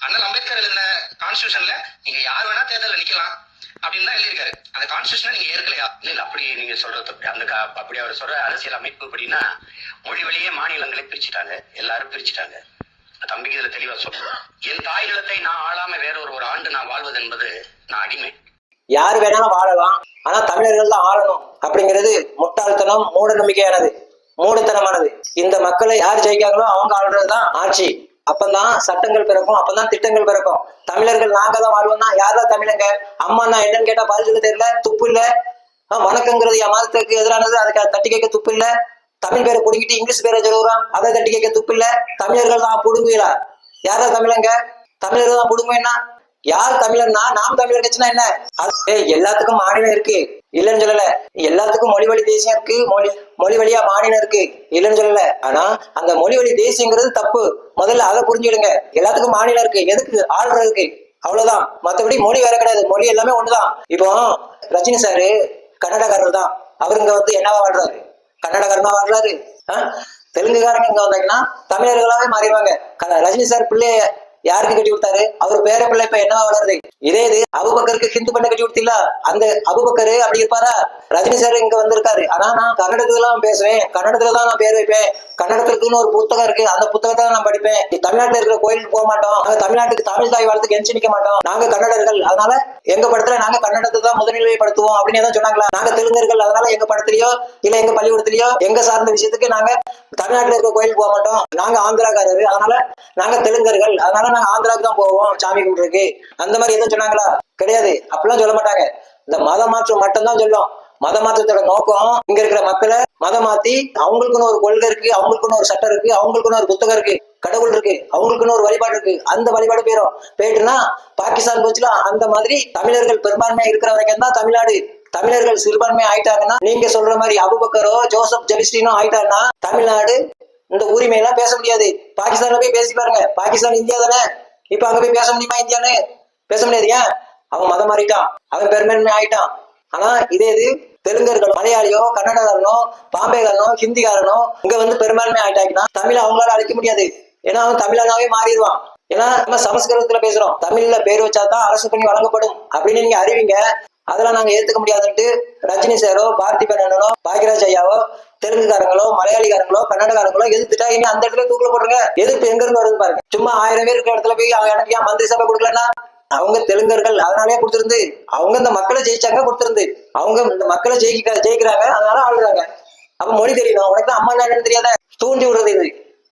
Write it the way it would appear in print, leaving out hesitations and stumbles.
அண்ணல் அம்பேத்கர் எழுதின கான்ஸ்டியூஷன்ல நீங்க யார் வேணா தேர்தலில் நிக்கலாம் அப்படின்னு தான் எழுதியிருக்காரு. அந்த கான்ஸ்டியூஷனை நீங்க ஏற்கலையா? இல்ல அப்படி நீங்க சொல்றது அந்த அப்படி அவர் சொல்ற அரசியல் அமைப்பு அப்படின்னா மொழி வழியே மாநிலங்களை பிரிச்சுட்டாங்க, எல்லாரும் பிரிச்சுட்டாங்க. தம்பிக்கு இதுல தெளிவா சொல்றேன். என் தாய் நிலத்தை நான் ஆளாம வேற ஒரு ஆண்டு நான் வாழ்வது என்பது நான் அடிமை. யாரு வேணாலும் வாழலாம், ஆனா தமிழர்கள் தான் ஆளணும் அப்படிங்கிறது முட்டாள்தனம், மூட நம்பிக்கையானது, மூடத்தனமானது. இந்த மக்களை யார் ஜெயிக்காங்களோ அவங்க ஆளுறதுதான் ஆட்சி. அப்பதான் சட்டங்கள் பிறக்கும், அப்பதான் திட்டங்கள் பிறக்கும். தமிழர்கள் நாங்க தான் வாழ்வோம்னா யார்தான் தமிழங்க? அம்மானா என்னன்னு கேட்டா பதில் சொல்ல தெரியல, துப்பு இல்ல. வணக்கங்கிறது என் மதத்துக்கு எதிரானது, அதுக்கு தட்டி கேட்க துப்பு இல்ல. தமிழ் பேரை பிடிக்கிட்டு இங்கிலீஷ் பேரை சொல்லுறான், அதை தட்டி கேட்க துப்பு இல்ல. தமிழர்கள் தான் புடுங்குவீங்களா? யாரா தமிழங்க? தமிழர்கள் தான் புடுங்குவேன்னா யார் தமிழர்னா நாம் தமிழர் கட்சினா என்ன? எல்லாத்துக்கும் மாநிலம் இருக்கு, இல்லைன்னு சொல்லல. எல்லாத்துக்கும் மொழி வழி தேசியம் இருக்கு, மொழி வழியா மாநிலம் இருக்கு, இல்லைன்னு சொல்லல. ஆனா அந்த மொழி வழி தேசியங்கிறது தப்பு. முதல்ல அதை புரிஞ்சுடுங்க. எல்லாத்துக்கும் மாநிலம் இருக்கு, எதுக்கு? ஆள்றதுக்கு, அவ்வளவுதான். மற்றபடி மொழி வேற கிடையாது, மொழி எல்லாமே ஒண்ணுதான். இப்போ ரஜினி சாரு கன்னடக்காரர் தான், அவருங்க என்னவா வாழ்றாரு? கன்னடக்காரனா வாழ்றாரு. தெலுங்குக்காரங்க இங்க வந்தாங்கன்னா தமிழர்களாவே மாறிடுவாங்க. ரஜினி சார் பிள்ளைய யாருக்கு கட்டி கொடுத்தாரு? அவர் பேர பிள்ளை இப்ப என்னவா வளருது? இதே இது அபுபக்கருக்கு ஹிந்து பண்ண கட்டி கொடுத்தீங்களா? அந்த அபுபக்கரு அப்படி இருப்பாரா? ரஜினி சார் இங்க வந்திருக்காரு, ஆனா நான் கன்னடத்துல தான் பேசுவேன், கன்னடத்துலதான் நான் பேர் வைப்பேன், கன்னடத்துக்குன்னு ஒரு புத்தகம் இருக்கு, அந்த புத்தகத்தை நான் படிப்பேன். தமிழ்நாட்டுல இருக்கிற கோயிலுக்கு போக மாட்டோம், நாங்க தமிழ்நாட்டுக்கு தமிழ் தாய் வாழ்த்துக்கு எஞ்சி நிக்க மாட்டோம், நாங்க கன்னடர்கள், அதனால எங்க படத்துல நாங்க கன்னடத்தை தான் முதல்நிலைப்படுத்துவோம் அப்படின்னு தான் சொன்னாங்களா? நாங்க தெலுங்கர்கள், அதனால எங்க படத்துலயோ இல்ல எங்க பள்ளிக்கூடத்திலயோ எங்க சார்ந்த விஷயத்துக்கு நாங்க தமிழ்நாட்டுல இருக்கிற கோயிலுக்கு போக மாட்டோம், நாங்க ஆந்திராக்காரரு, அதனால நாங்க தெலுங்கர்கள், அதனால நாங்க ஆந்திராவுக்கு தான் போவோம் சாமி கும்பிடுறதுக்கு. அந்த மாதிரி எதுவும் சொன்னாங்களா? கிடையாது. அப்படிலாம் சொல்ல மாட்டாங்க. இந்த மத மாற்றம் மட்டும்தான் சொல்லும். மத மாற்றத்தோட நோக்கம் இங்க இருக்கிற மக்களை மதம் மாத்தி அவங்களுக்குன்னு ஒரு கொள்கை இருக்கு, அவங்களுக்குன்னு ஒரு சட்டம் இருக்கு, அவங்களுக்குன்னு ஒரு புத்தகம் இருக்கு, கடவுள் இருக்கு, அவங்களுக்குன்னு ஒரு வழிபாடு இருக்கு, அந்த வழிபாடு போயிட்டுனா பாகிஸ்தான் போச்சுலாம். அந்த மாதிரி தமிழர்கள் பெரும்பான்மையா இருக்கிற வரைக்கும் தான் தமிழ்நாடு. தமிழர்கள் சிறுபான்மை ஆயிட்டாங்கன்னா, நீங்க சொல்ற மாதிரி அபுபக்கரோ ஜோசப் ஜெலிஸ்டினோ ஆயிட்டாங்கன்னா தமிழ்நாடு இந்த உரிமையெல்லாம் பேச முடியாது. பாகிஸ்தான்ல போய் பேசி பாருங்க, பாகிஸ்தான் இந்தியா தானே. இப்ப அங்க போய் பேச முடியுமா? இந்தியான்னு பேச முடியாது. ஏன்? அவன் மதம் மாறிட்டான், அவன் பெரும்பான்மை ஆயிட்டான். ஆனா இதே இது தெலுங்கர்கள், மலையாளியோ, கன்னடகாரனோ, பாம்பேகாரனோ, ஹிந்திக்காரனோ இங்க பெரும்பான்மை ஆயிட்டாங்கன்னா தமிழை அவங்களால அழிக்க முடியாது. ஏன்னா அவன் தமிழனாவே மாறிடுவான். ஏன்னா நம்ம சமஸ்கிருதத்துல பேசுறோம், தமிழ்ல பேர் வச்சாதான் அரசு பண்ணி வழங்கப்படும் அப்படின்னு நீங்க அறிவிங்க. அதெல்லாம் நாங்க ஏத்துக்க முடியாதுன்ட்டு ரஜினி சாரோ, பார்த்திபன் அண்ணனோ, பாக்யராஜ் ஐயாவோ, தெலுங்குக்காரங்களோ, மலையாளிக்காரங்களோ, கன்னடக்காரங்களோ எதிர்த்துட்டா இனி அந்த இடத்துல தூக்கில போடுங்க. எதிர்ப்பு எங்க இருந்து வருது பாருங்க. சும்மா 1000 பேர் இருக்கிற இடத்துல போய் எனக்கு ஏன் மந்திரி சபை கொடுக்கலன்னா? அவங்க தெலுங்கர்கள், அதனாலே கொடுத்திருந்து. அவங்க இந்த மக்களை ஜெயிச்சாங்க, கொடுத்திருந்து. அவங்க இந்த மக்களை ஜெயிக்கிறாங்க, அதனால ஆளுறாங்க. அப்ப மொழி தெரியணும். உனக்கு தான் அம்மா என்னன்னு தெரியாத? தூண்டி விடுறது இது.